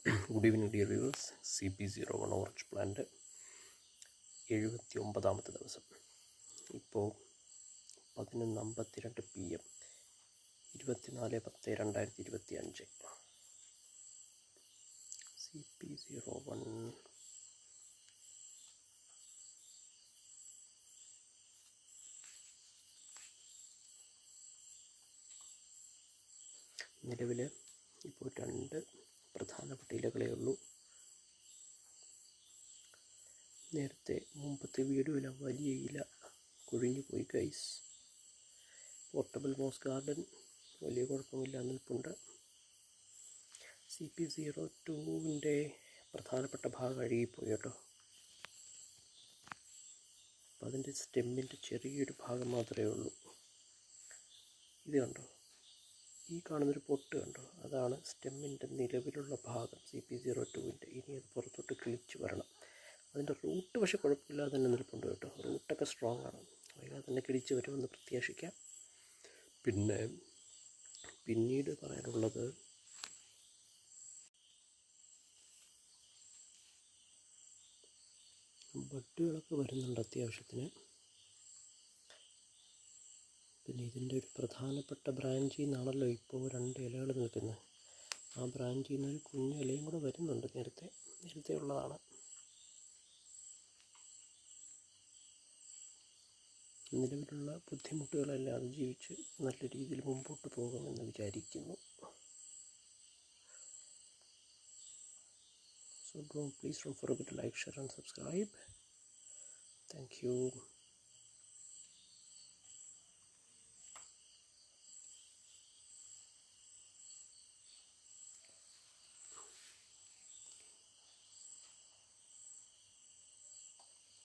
Good evening dear viewers. CP01 orange plant 79ാമത്തെ ദിവസം. ഇപ്പോൾ 11:52 PM, 24/10/2025. CP01 നിലവിൽ ഇപ്പോൾ 2 പ്രധാനപ്പെട്ട ഇലകളേ ഉള്ളൂ. നേരത്തെ മുമ്പത്തെ വീഡിയോയിൽ വലിയ ഇല കൊഴിഞ്ഞു പോയി ഗൈസ്. പോർട്ടബിൾ മോസ് ഗാർഡൻ വലിയ കുഴപ്പമില്ല നിൽപ്പുണ്ട്. CP02 പ്രധാനപ്പെട്ട ഭാഗം അഴുകിപ്പോയി കേട്ടോ. അപ്പം അതിൻ്റെ സ്റ്റെമ്മിൻ്റെ ചെറിയൊരു ഭാഗം മാത്രമേ ഉള്ളൂ. ഇത് കണ്ടോ, ഈ കാണുന്നൊരു പൊട്ട് കണ്ടോ, അതാണ് സ്റ്റെമ്മിൻ്റെ നിലവിലുള്ള ഭാഗം CP02. ഇനി അത് പുറത്തോട്ട് കിളിച്ച് വരണം. അതിൻ്റെ റൂട്ട് പക്ഷേ കുഴപ്പമില്ലാതെ തന്നെ നിൽപ്പുണ്ട് കേട്ടോ. റൂട്ടൊക്കെ സ്ട്രോങ് ആണ്. വൈകാതെ തന്നെ കിളിച്ച് വരുമെന്ന് പ്രത്യാശിക്കാം. പിന്നീട് പറയാനുള്ളത്, ബഡ്ഡുകളൊക്കെ വരുന്നുണ്ട് അത്യാവശ്യത്തിന്. പിന്നെ ഇതിൻ്റെ ഒരു പ്രധാനപ്പെട്ട ബ്രാഞ്ചിൽ നിന്നാണല്ലോ ഇപ്പോൾ 2 ഇലകൾ നിൽക്കുന്നത്. ആ ബ്രാഞ്ചിൽ നിന്ന് ഒരു കുഞ്ഞു ഇലയും കൂടെ വരുന്നുണ്ട്. നേരത്തെ ഉള്ളതാണ്. നിലവിലുള്ള ബുദ്ധിമുട്ടുകളെല്ലാം അതിജീവിച്ച് നല്ല രീതിയിൽ മുമ്പോട്ട് പോകുമെന്ന് വിചാരിക്കുന്നു. So please don't forget to like, share and subscribe. Thank you.